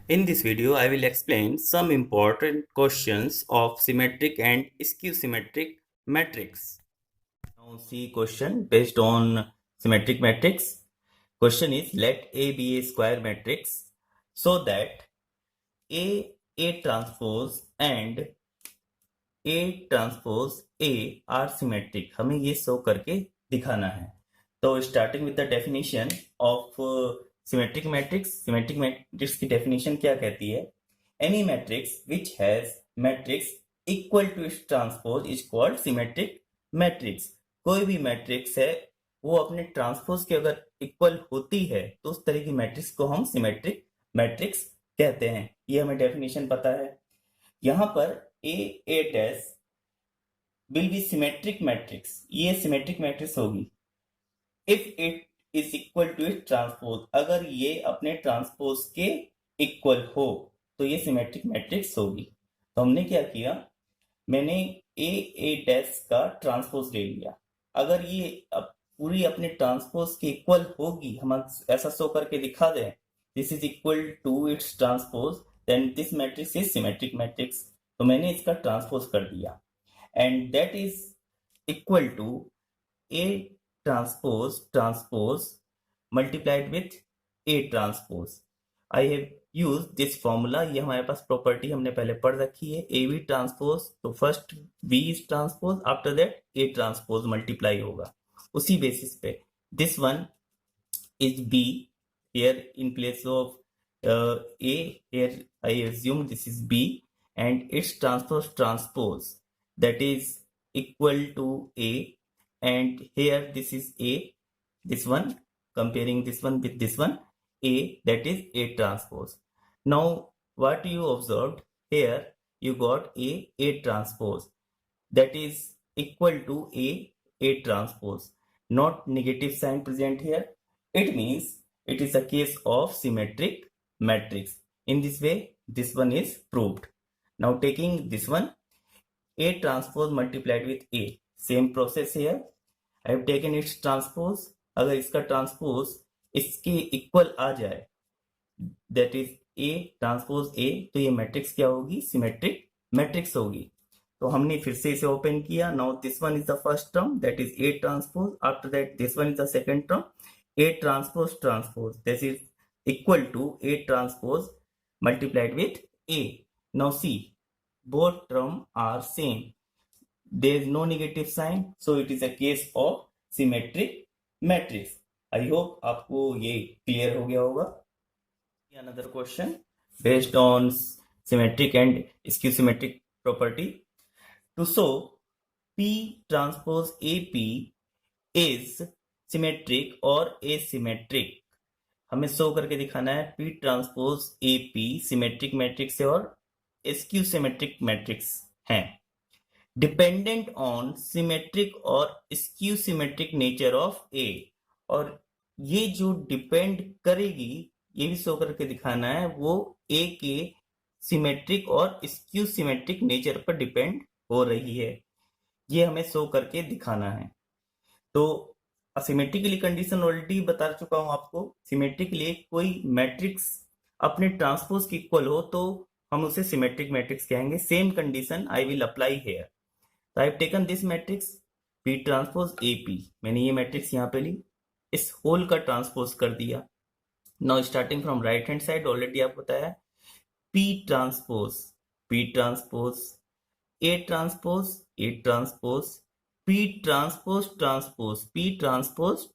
In this video, I will explain some important questions of symmetric and skew-symmetric matrix. Now see question based on symmetric matrix. Question is, let A be a square matrix so that A transpose and A transpose A are symmetric. हमें ये show करके दिखाना है. तो starting with the definition of symmetric matrix. Symmetric matrix की definition क्या कहती है? Any matrix which has matrix equal to its transpose is called symmetric matrix. कोई भी मैट्रिक्स है वो अपने ट्रांसपोज के अगर इक्वल होती है तो उस तरह की मैट्रिक्स को हम सिमेट्रिक मैट्रिक्स कहते हैं. ये हमें डेफिनेशन पता है. यहां पर A dash will be symmetric matrix. ये सिमेट्रिक मैट्रिक्स होगी if it is equal to it transpose. अगर ये अपने ट्रांसपोज के इक्वल हो तो ये सिमेट्रिक मैट्रिक्स होगी. तो हमने क्या किया, मैंने ए डैश का ट्रांसपोज ले लिया. अगर ये पूरी अपने ट्रांसपोज के इक्वल होगी, हम ऐसा शो करके दिखा दें this is equal to its transpose, then this matrix is symmetric matrix. तो मैंने इसका ट्रांसपोज कर दिया and that is equal to A transpose multiplied with A transpose. I have used this formula. ये हमारे पास प्रॉपर्टी हमने पहले पढ़ रखी है. A V transpose, तो first V is transpose, after that A transpose multiply होगा. उसी बेसिस पे this one is B here in place of A. Here I assume this is B and its transpose that is equal to A. And here this is A, this one, comparing this one with this one, A, that is A transpose. Now what you observed here, you got A transpose that is equal to A transpose, not negative sign present here. It means it is a case of symmetric matrix. In this way this one is proved. Now taking this one, A transpose multiplied with A, same process here. I have taken its transpose. अगर इसका transpose इसके equal आ जाए, that is A transpose A, तो ये matrix क्या होगी? Symmetric matrix होगी. तो हमने फिर से इसे ओपन किया. Now this one is the first term, that is A transpose. After that this one is the second term, A transpose this is equal to A transpose multiplied with A. Now see, both term are same. There is no negative sign, so it is a case of symmetric matrix. I hope आपको ये clear हो गया होगा. Another question based on symmetric and skew symmetric property. To show P transpose AP is symmetric or asymmetric, हमें show करके दिखाना है P transpose AP symmetric matrix है और स्क्यू सिमेट्रिक मैट्रिक्स है, डिपेंडेंट ऑन सिमेट्रिक और स्क्यू सिमेट्रिक नेचर ऑफ ए. और ये जो डिपेंड करेगी, ये भी शो करके दिखाना है, वो ए के सिमेट्रिक और स्क्यू सिमेट्रिक नेचर पर डिपेंड हो रही है. ये हमें शो करके दिखाना है. तो असिमेट्रिकली कंडीशन ऑलरेडी बता चुका हूं आपको. सिमेट्रिकली कोई मैट्रिक्स अपने ट्रांसपोज के इक्वल हो तो हम उसे सिमेट्रिक मैट्रिक्स कहेंगे. Same condition I will apply here. तो I have taken this matrix P transpose AP. मैंने ये मैट्रिक्स यहाँ पे ली, इस होल का ट्रांसपोज कर दिया. Now starting from right hand side, already आपको बताया P transpose A transpose P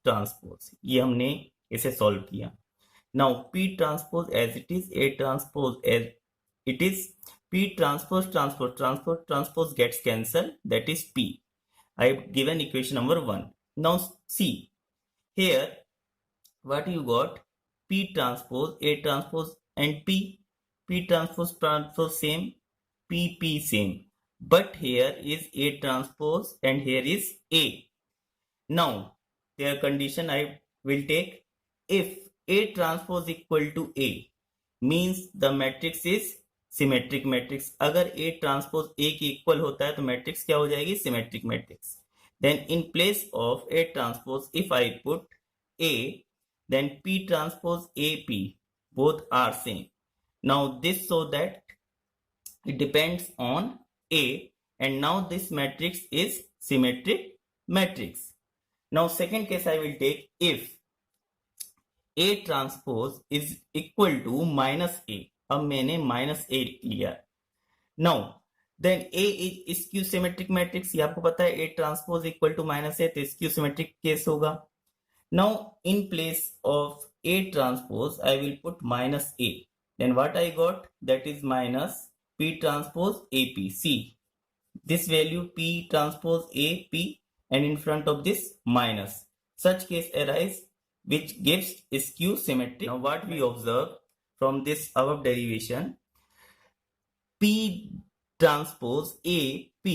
transpose, ये हमने इसे सॉल्व किया. Now P transpose as it is, A transpose as it is, P transpose gets cancelled, that is P. I have given equation number 1. Now see here what you got, P transpose A transpose and P transpose same, P same, but here is A transpose and here is A. Now their condition I will take, if A transpose equal to A means the matrix is symmetric matrix. अगर A transpose A की equal होता है तो matrix क्या हो जाएगी? Symmetric matrix. Then in place of A transpose if I put A, then P transpose AP, both are same. Now this so that it depends on A, and now this matrix is symmetric matrix. Now second case I will take if A transpose is equal to minus A. अब मैंने minus A लिया. Now then A is skew symmetric matrix. ये आपको पता है A transpose equal to minus A, तो skew symmetric case होगा. Now in place of A transpose I will put minus A. Then what I got, that is minus P transpose AP. See this value P transpose AP, and in front of this minus. Such case arise which gives skew symmetric. Now what we observe from this above derivation, P transpose AP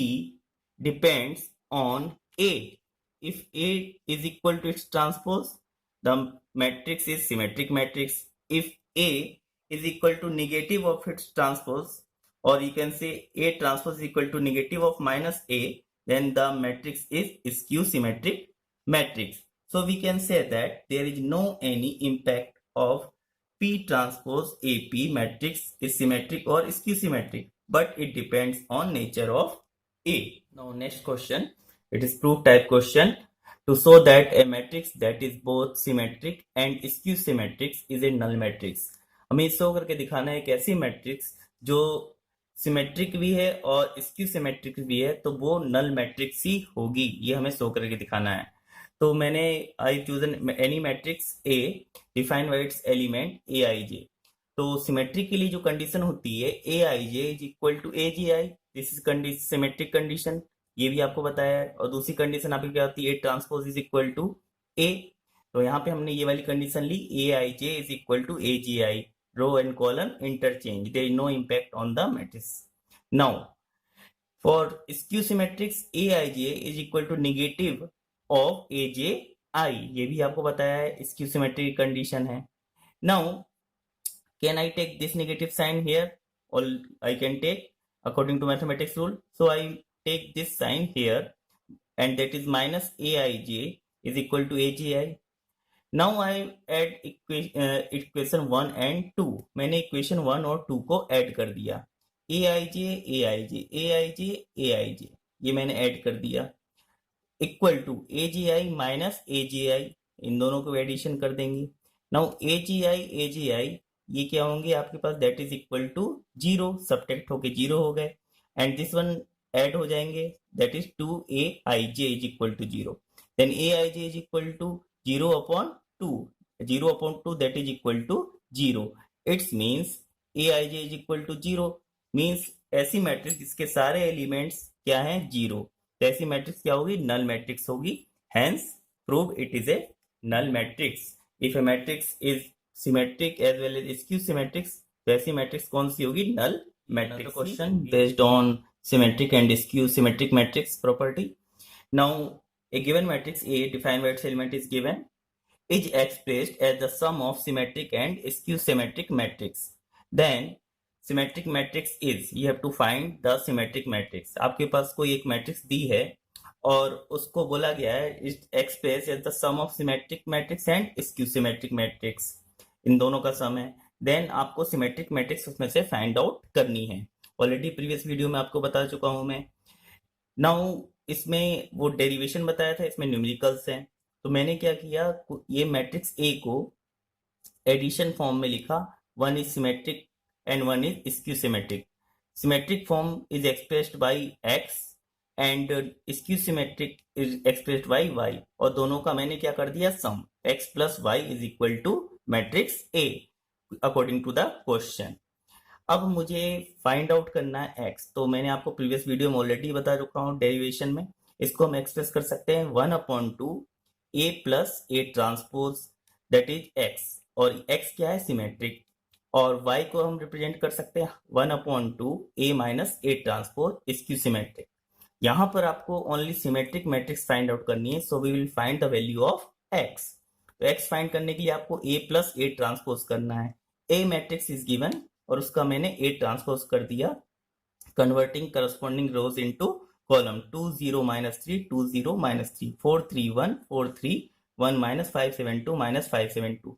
depends on A. If A is equal to its transpose, the matrix is symmetric matrix. If A is equal to negative of its transpose, or you can say A transpose is equal to negative of minus A, then the matrix is skew symmetric matrix. So we can say that there is no any impact of P transpose AP matrix is symmetric or skew symmetric, but it depends on nature of A. Now next question, it is proof type question. To show that a matrix that is both symmetric and skew symmetric is a null matrix. हमें show करके दिखाना है एक ऐसी matrix जो symmetric भी है और स्क्यू सिमेट्रिक भी है, तो वो नल मैट्रिक्स ही होगी, ये हमें शो करके दिखाना है. तो मैंने I chosen any matrix A define by its element A I J. तो सिमेट्रिक के लिए जो कंडीशन होती है A I J is equal to A G I, this is symmetric condition, ये भी आपको बताया है. और दूसरी कंडीशन आपकी क्या होती है, A transpose is equal to A. तो यहाँ पे हमने ये वाली कंडीशन ली, A I J is equal to A G I, row and column interchange, there is no impact on the matrix. Now for skew symmetrics aij is equal to negative of aj I, ये भी आपको बताया है, skew symmetric condition है. Now can I take this negative sign here, or I can take according to mathematics rule? So I take this sign here, and that is minus aij is equal to aj. Now I add equation 1 and 2. मैंने equation 1 और 2 को add कर दिया. aij aij aij aij ये मैंने add कर दिया, equal to agi minus agi, इन दोनों को एडिशन कर देंगे. नाउ agi agi ये क्या होंगे आपके पास, that is equal to 0, subtract होके 0 हो गए, एंड दिस वन ऐड हो जाएंगे, that is 2aij is equal to 0. Then aij is equal to 0 upon 2, 0 upon 2 that is equal to 0. It means aij is equal to 0, means ऐसी matrix जिसके सारे elements क्या हैं, 0, तो ऐसी मैट्रिक्स क्या होगी, नल मैट्रिक्स होगी. Hence prove it is a null matrix. If a matrix is symmetric as well as skew symmetric, तो ऐसी मैट्रिक्स कौन सी होगी, null matrix. Question based on symmetric and skew symmetric matrix property. Now a given matrix A defined by its element is given, is expressed as the sum of symmetric and skew symmetric matrix. Then symmetric matrix is, you have to find the symmetric matrix. आपके पास कोई एक matrix दी है और उसको बोला गया है is expressed as the sum of symmetric matrix and skew symmetric matrix, इन दोनों का सम है. देन आपको सिमेट्रिक मैट्रिक्स उसमें से फाइंड आउट करनी है. ऑलरेडी प्रीवियस वीडियो में आपको बता चुका हूं मैं. नाउ इसमें वो डेरिवेशन बताया था, इसमें न्यूमेरिकल्स हैं. तो मैंने क्या किया, ये मैट्रिक्स ए को एडिशन फॉर्म में लिखा, one is symmetric and one is skew symmetric. Symmetric form is expressed by X and skew symmetric is expressed by Y, और दोनों का मैंने क्या कर दिया, sum, X plus Y is equal to matrix A according to the question. अब मुझे find out करना है एक्स, तो मैंने आपको प्रीवियस वीडियो में ऑलरेडी बता चुका हूँ डेरिवेशन में. इसको हम एक्सप्रेस कर सकते हैं 1/2 a plus A transpose, that is x, और एक्स क्या है, सिमेट्रिक, और y को हम रिप्रेजेंट कर सकते हैं 1/2 a minus A transpose skew symmetric. यहाँ पर आपको only symmetric matrix find out करनी है, so we will find the value of X. तो एक्स फाइंड करने के लिए आपको a प्लस ए ट्रांसपोज करना है. ए मैट्रिक्स इज गिवन और उसका मैंने ए ट्रांसपोज कर दिया, converting corresponding rose into column, 2 0 -3 2 0 -3 4 3 1 4 3 1 -5 7 2 -5 7 2.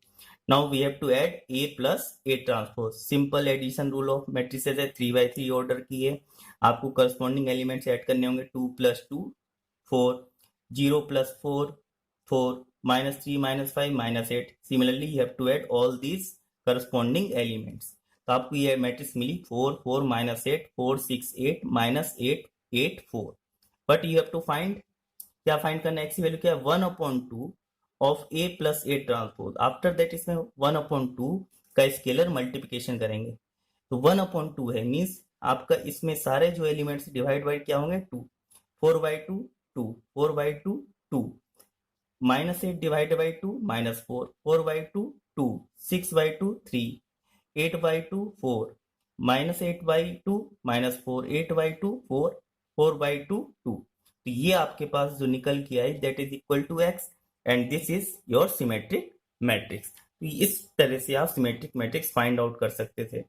Now we have to add A plus A transpose. Simple addition rule of matrices है, 3x3 ऑर्डर की है. आपको करस्पॉन्डिंग एलिमेंट्स ऐड करने होंगे. 2 + 2 4, 0 + 4 4, -3 -5 -8. Similarly you have to add all these corresponding elements. तो आपको ये matrix मिली 4 4 -8 4 6 8 -8 8 4. But you have to find, क्या फाइंड करना है, एक्स की वैल्यू क्या है, 1/2 of A plus A transpose. After that इसमें 1/2 का स्केलर मल्टीप्लिकेशन करेंगे. तो 1/2 है, मीन्स आपका इसमें सारे जो एलिमेंट्स डिवाइड बाई क्या होंगे 2. 4/2 2, 4/2 2, -8 डिवाइड बाई 2 -4, 4/2 2, 6/2 3, 8/2 4, -8/2 -4, 8/2 4, 4/2 2. तो ये आपके पास जो निकल के आई that is equal to X and this is your symmetric matrix. तो इस तरह से आप सिमेट्रिक मैट्रिक्स फाइंड आउट कर सकते थे.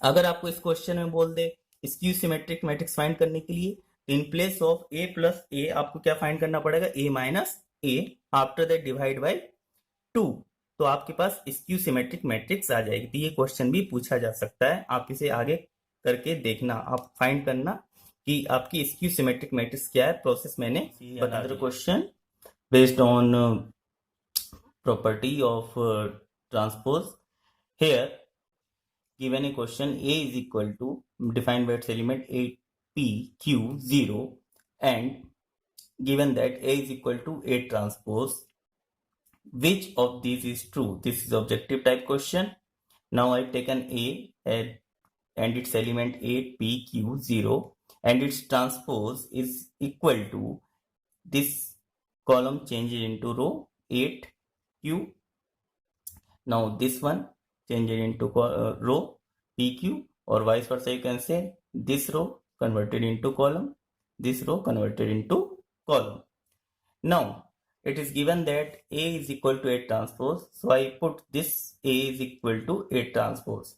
अगर आपको इस क्वेश्चन में बोल दे स्क्यू सिमेट्रिक मैट्रिक्स फाइंड करने के लिए, तो इन place of A plus A आपको क्या फाइंड करना पड़ेगा, A minus A, after that divide by 2. तो आपके पास स्क्यू सिमेट्रिक मैट्रिक्स आ जाएगी. तो ये क्वेश्चन भी पूछा जा सकता है. आप इसे आगे करके देखना, आप फाइंड करना कि आपकी स्क्यू सिमेट्रिक मैट्रिक्स क्या है. प्रोसेस मैंने बता दिया. Question based on property of transpose. Here given a question A is equal to defined by its element 8PQ0 and given that A is equal to A transpose, which of these is true? This is objective type question. Now I've taken A and its element 8PQ0 and its transpose is equal to this column changes into row 8Q. Now this one changes into row PQ, or vice versa. You can say this row converted into column, this row converted into column. Now it is given that A is equal to A transpose, so I put this A is equal to A transpose.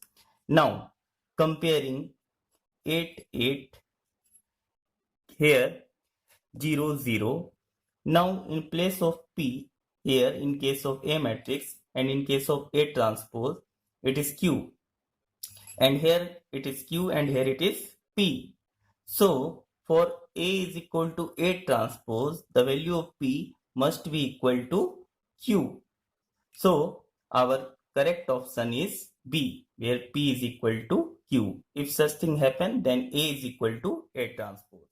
Now comparing 8 8 here 0 0. Now in place of P here, in case of A matrix and in case of A transpose, it is Q, and here it is Q and here it is P. So for A is equal to A transpose, the value of P must be equal to Q. So our correct option is B, where P is equal to Q. If such thing happen, then A is equal to A transpose.